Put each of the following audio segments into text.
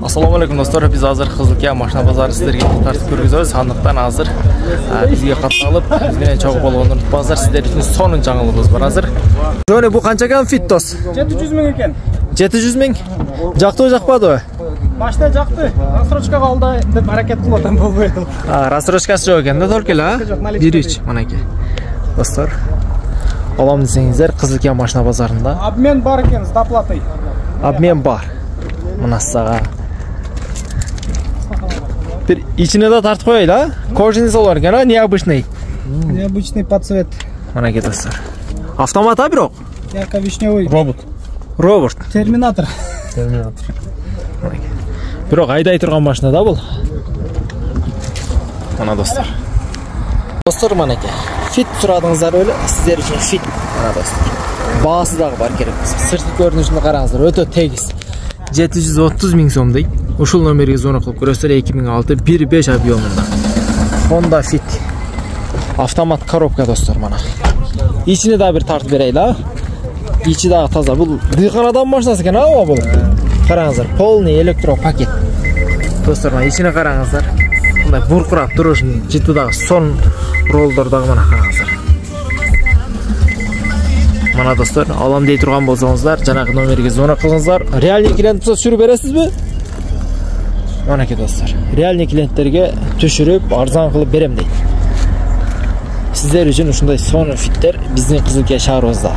Assalamu alaikum dostlar, biz hazır Kızılkaya машина bozары sizlerге тартып көргіземіз. Сондықтан hazır бізге қаталып, бізбенен чогуу болгонун унутпаңыздар. Сиздер үчүн сонун жаңылыгыбыз бар азыр. Жөне бу канча экен фит дос? 700 миң экен. 700 миң. Жактыбы жакпадыбы? Башта жакты. Рассрочкага алды деп аракет кылып атам болбойт. Рассрочкасы жок экен да, только эле, а? 1-3 мынакей. Достор, алам десеңиздер, Кызылкая машина базарында. Обмен бар экен, с доплатой. Обмен бар. Мына сага. Bir içine de tartıp koyayım ha. Kojini solar gene необычный. Необычный под цвет. Mana dostlar. Avtomat abi yok. Ярко-вишневый. Робот. Терминатор. Biroq ayday turgan mashina da bu. Mana dostlar. Dostlar mana aka. Fit suradыңыздар öyle, sizler için fit. Mana dostlar. Bağısı da var gerek. Sırtı görünüşünü qarаңыздар, öte tegiz. 730 ming so'm deydi. Ушул номерге звонок кылып көрөсүздөр 2006 1.5 объемунда. Honda Fit. Автомат коробка достор мана. İçini de bir tart bereyli ha. İçi de таза. Бул дыйкан адам машинасы экен а бул. Караңыздар, полный электро пакет. Достор мана içine караңыздар. Мындай буркурап турушун жытыдагы сон ролдордогу мана караңыздар. Mana dostlar, alam dей турган болсоңуздар, жанагы номерге звонок кылыңыздар. Реальный клиент болсо сүрүп бересизби? Манеке достlar, реальный клиенттерге түшүрүп, арзан кылып берем дейт. Сиздер үчүн ушундай сонун фиттер биздин Кызылкая шаарыбызда.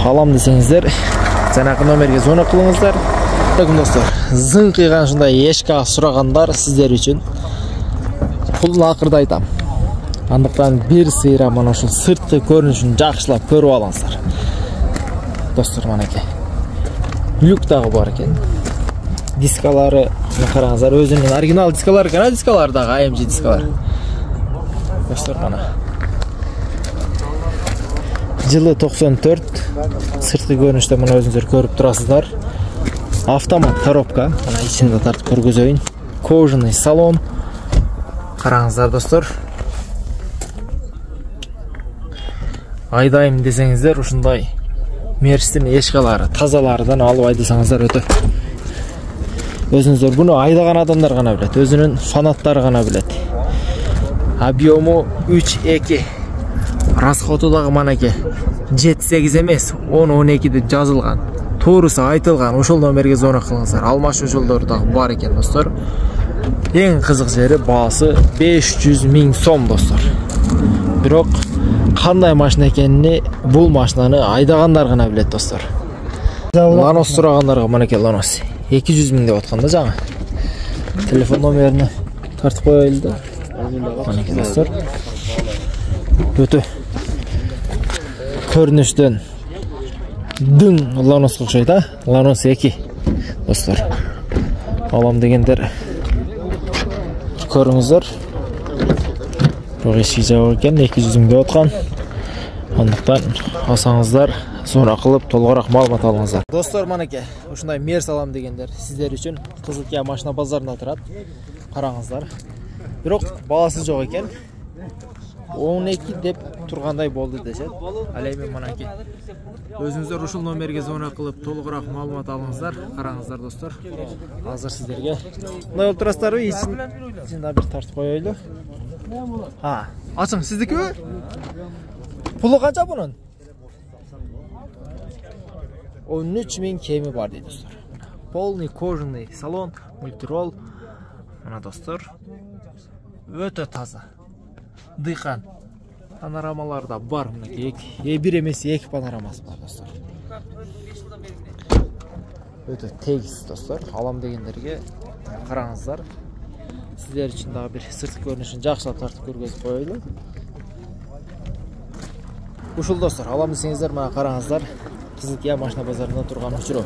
Алам десеңиздер, жанагы номерге звонок кылыңыздар. Bakın dostlar, зың кыйган ушундай эшка сурагандар сиздер үчүн пулун акырда айтам. Андыктан бир сыйра мына ушул сырткы көрүнүшүн жакшылап көрүп алыңыздар. Достор манеке. Люк дагы бар экен. Дискалары караңыздар, өзүнүн оригинал дискалары экен, дискалары дагы AMG дискалар. Достор мана. Жылы 94, сырткы көрүнүштө мына өзүңүздөр көрүп турасыздар. Автомат коробка, мына ичинде тартып көргөзөйүн. Кожаный салон. Караңыздар достор. Айдайым десеңиздер, ушундай мерстин эшкалары, тазалардан алып айдасаңыздар өтө. Өзүңүздөр буну айдаган адамдар гана билет, өзүнүн фанаттары гана билет. Объему 3.2. Расходу дагы манеке 7-8 эмес, 10-12 деп жазылган. Туурусу айтылган, ошол номерге звонок кылыңыздар. Алмашуу жолдору дагы бар экен достор. Эң кызык жери баасы 500 миң сом достор. Бирок кандай машина экенин бул машинаны айдагандар гана билет достор. Ланос сурагандарга манеке Ланос 200 миң деп атканда жаңы. Телефон номерин тартып коелу да. Манеке достор. Өтө көрүнүштөн дың Ланоско окшойт а? Ланос 2 достор. Алам дегендер көрүңүздөр. Эшик жабык экен, 200 миң деп аткан. Андыктан алсаңыздар, звонок кылып толугураак маалымат алыңыздар. Достор, манеке, ушундай мерс алам дегендер сиздер үчүн Кызылкая машина базарында турат. Караңыздар. Бирок баасы жок экен. 12 деп тургандай болду дешет. Ал эми манеке өзүңүздөр ушул номерге звонок кылып толугураак маалымат алыңыздар. Караңыздар достор. Азыр сиздерге мындай болуп турасыздарбы? Ичинде бир тартып коелу. Açın sizdeki mi? Pulu kaça bunun? 13 ming kemi var deydi dostlar. Полный кожаный salon, multirol. Mana dostlar. Öte taza. Dıykan. Panoramalar da var. Bir emesi iki panoraması var dostlar. Öte tegiz dostlar. Alam degenlerge karаңыздар. Sizler için daha bir sırtı görünüşün жақсылап tartıp көргөзүп коелу. Ушул достор, алам десеңиздер, мага караңыздар. Кызылкая машина базарында турган учуру.